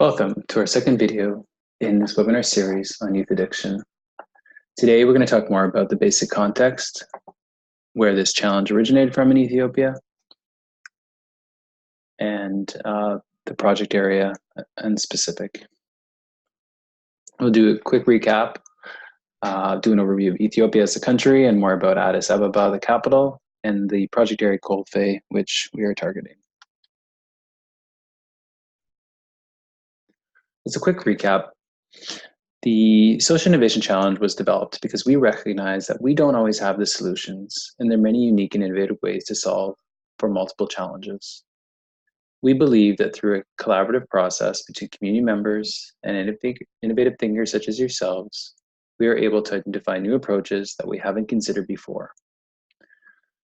Welcome to our second video in this webinar series on youth addiction. Today we're going to talk more about the basic context, where this challenge originated from in Ethiopia, and the project area and specific. We'll do a quick recap, do an overview of Ethiopia as a country and more about Addis Ababa, the capital, and the project area Kolfe, which we are targeting. As a quick recap, the Social Innovation Challenge was developed because we recognize that we don't always have the solutions, and there are many unique and innovative ways to solve for multiple challenges. We believe that through a collaborative process between community members and innovative thinkers such as yourselves, we are able to identify new approaches that we haven't considered before.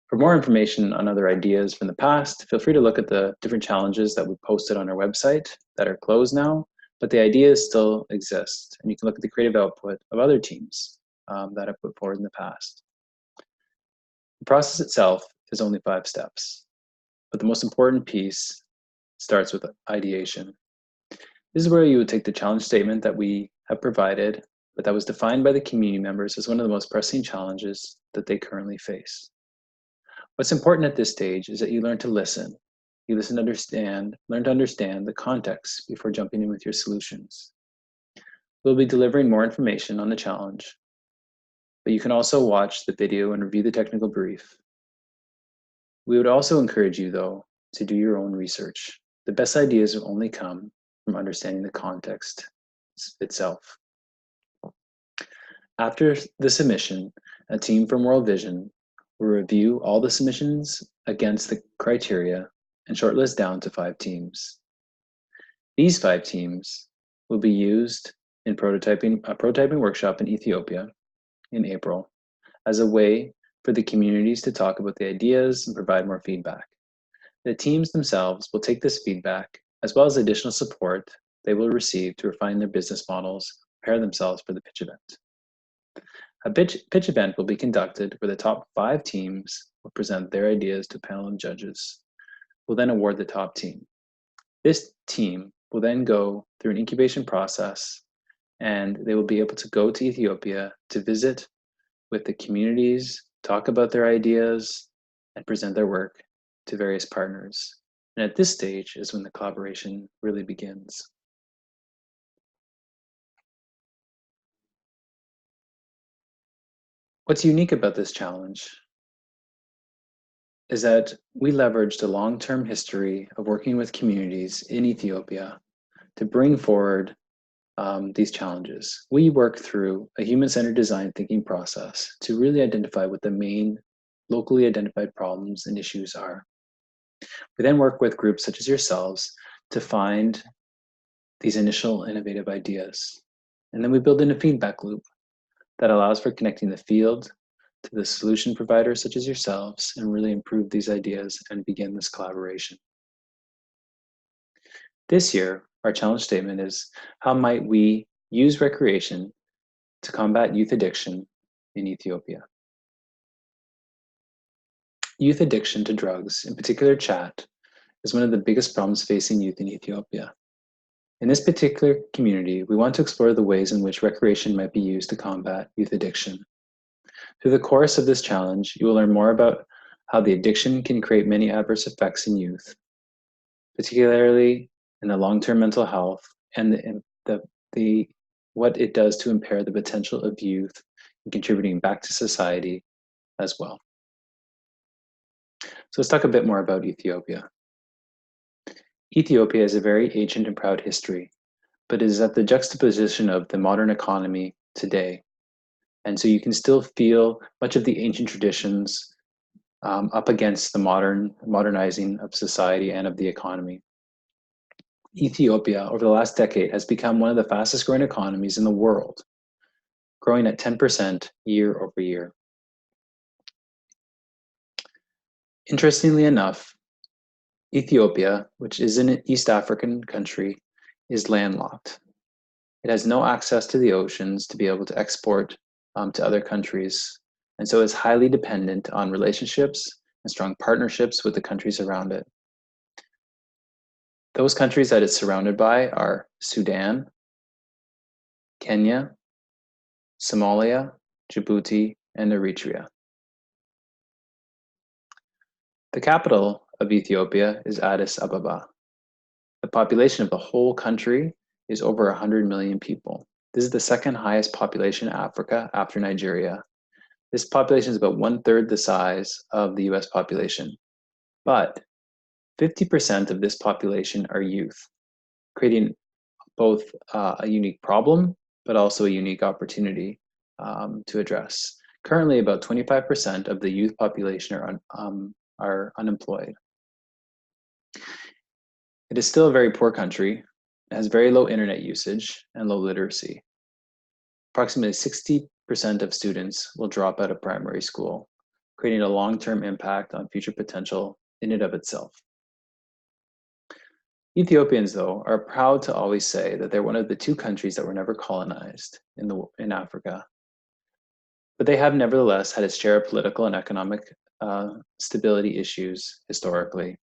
For more information on other ideas from the past, feel free to look at the different challenges that we posted on our website that are closed now, but the ideas still exist, and you can look at the creative output of other teams that I've put forward in the past. The process itself is only 5 steps, but the most important piece starts with ideation. This is where you would take the challenge statement that we have provided, but that was defined by the community members as one of the most pressing challenges that they currently face. What's important at this stage is that you learn to listen. You listen to understand, learn to understand the context before jumping in with your solutions. We'll be delivering more information on the challenge, but you can also watch the video and review the technical brief. We would also encourage you, though, to do your own research. The best ideas will only come from understanding the context itself. After the submission, a team from World Vision will review all the submissions against the criteria and shortlist down to 5 teams. These 5 teams will be used in a prototyping workshop in Ethiopia in April as a way for the communities to talk about the ideas and provide more feedback. The teams themselves will take this feedback as well as additional support they will receive to refine their business models, prepare themselves for the pitch event. A pitch event will be conducted where the top 5 teams will present their ideas to a panel of judges. We'll then award the top team. This team will then go through an incubation process, and they will be able to go to Ethiopia to visit with the communities, talk about their ideas, and present their work to various partners. And at this stage is when the collaboration really begins. What's unique about this challenge is that we leveraged a long-term history of working with communities in Ethiopia to bring forward these challenges. We work through a human-centered design thinking process to really identify what the main locally identified problems and issues are. We then work with groups such as yourselves to find these initial innovative ideas. And then we build in a feedback loop that allows for connecting the field to the solution providers such as yourselves and really improve these ideas and begin this collaboration. This year, our challenge statement is, how might we use recreation to combat youth addiction in Ethiopia? Youth addiction to drugs, in particular chat, is one of the biggest problems facing youth in Ethiopia. In this particular community, we want to explore the ways in which recreation might be used to combat youth addiction. Through the course of this challenge, you will learn more about how the addiction can create many adverse effects in youth, particularly in the long-term mental health and what it does to impair the potential of youth in contributing back to society as well. So let's talk a bit more about Ethiopia. Ethiopia has a very ancient and proud history, but is at the juxtaposition of the modern economy today. And so you can still feel much of the ancient traditions up against the modernizing of society and of the economy. Ethiopia, over the last decade, has become one of the fastest growing economies in the world, growing at 10% year over year. Interestingly enough, Ethiopia, which is an East African country, is landlocked. It has no access to the oceans to be able to export to other countries, and so is highly dependent on relationships and strong partnerships with the countries around it. Those countries that it's surrounded by are Sudan, Kenya, Somalia, Djibouti, and Eritrea. The capital of Ethiopia is Addis Ababa. The population of the whole country is over 100 million people. This is the second highest population in Africa after Nigeria. This population is about 1/3 the size of the US population, but 50% of this population are youth, creating both a unique problem, but also a unique opportunity to address. Currently, about 25% of the youth population are unemployed. It is still a very poor country. It has very low internet usage and low literacy. Approximately 60% of students will drop out of primary school, creating a long-term impact on future potential in and of itself. Ethiopians, though, are proud to always say that they're one of the 2 countries that were never colonized in Africa. But they have nevertheless had its share of political and economic stability issues historically.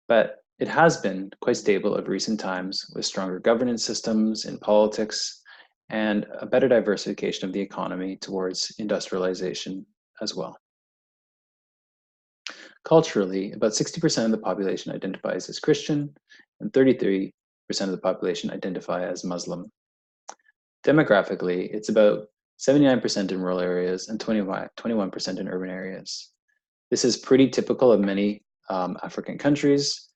But it has been quite stable of recent times with stronger governance systems in politics and a better diversification of the economy towards industrialization as well. Culturally, about 60% of the population identifies as Christian and 33% of the population identify as Muslim. Demographically, it's about 79% in rural areas and 21% in urban areas. This is pretty typical of many African countries,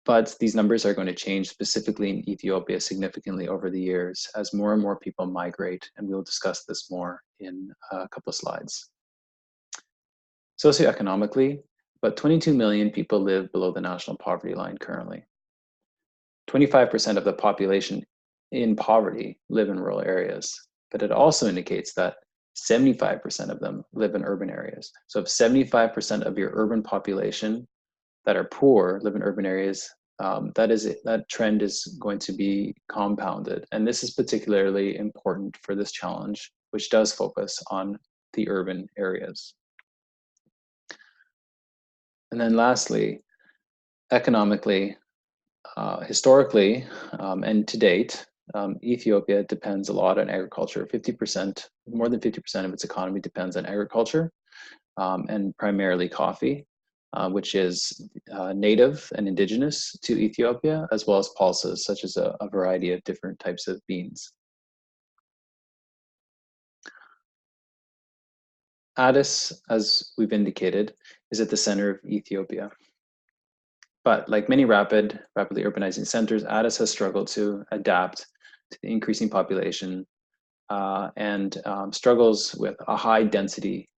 but these numbers are going to change specifically in Ethiopia significantly over the years as more and more people migrate, and we'll discuss this more in a couple of slides. Socioeconomically, about 22 million people live below the national poverty line currently. 25% of the population in poverty live in rural areas, but it also indicates that 75% of them live in urban areas. So if 75% of your urban population that are poor live in urban areas, that trend is going to be compounded. And this is particularly important for this challenge, which does focus on the urban areas. And then lastly, economically, historically, and to date, Ethiopia depends a lot on agriculture. More than 50% of its economy depends on agriculture, and primarily coffee, which is native and indigenous to Ethiopia, as well as pulses, such as a variety of different types of beans. Addis, as we've indicated, is at the center of Ethiopia. But like many rapidly urbanizing centers, Addis has struggled to adapt to the increasing population and struggles with a high density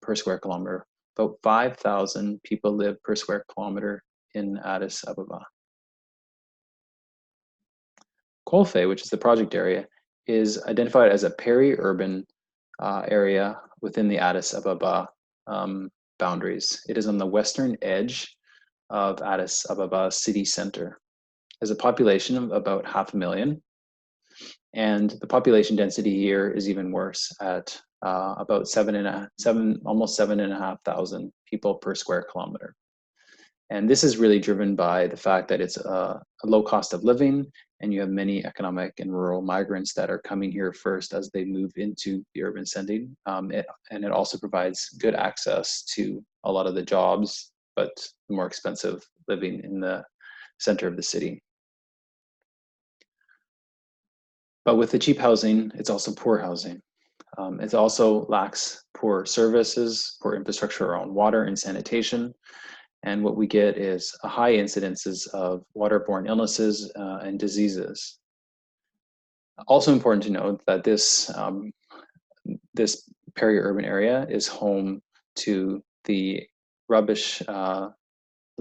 per square kilometer. About 5,000 people live per square kilometer in Addis Ababa. Kolfe, which is the project area, is identified as a peri-urban area within the Addis Ababa boundaries. It is on the western edge of Addis Ababa city center. Has a population of about 500,000, and the population density here is even worse at about almost 7,500 people per square kilometer. And this is really driven by the fact that it's a low cost of living, and you have many economic and rural migrants that are coming here first as they move into the urban setting. And it also provides good access to a lot of the jobs, but more expensive living in the center of the city. But with the cheap housing, it's also poor housing. It also lacks poor services, poor infrastructure around water and sanitation. And what we get is a high incidences of waterborne illnesses and diseases. Also important to note that this peri-urban area is home to the rubbish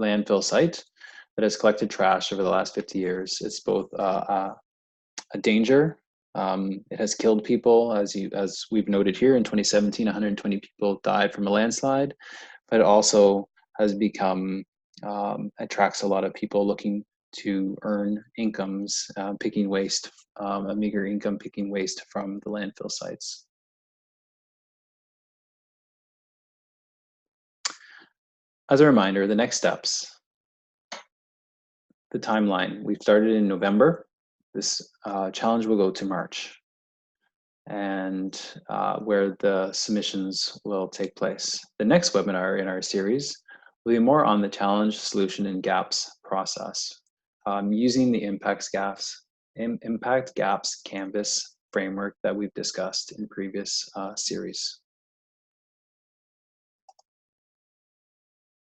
landfill site that has collected trash over the last 50 years. It's both a danger. It has killed people, as we've noted here. In 2017, 120 people died from a landslide, but it also has become attracts a lot of people looking to earn incomes, picking waste, a meager income picking waste from the landfill sites. As a reminder, the next steps. The timeline, we started in November. This challenge will go to March, and where the submissions will take place. The next webinar in our series will be more on the challenge, solution, and gaps process, using the impact gaps canvas framework that we've discussed in previous series.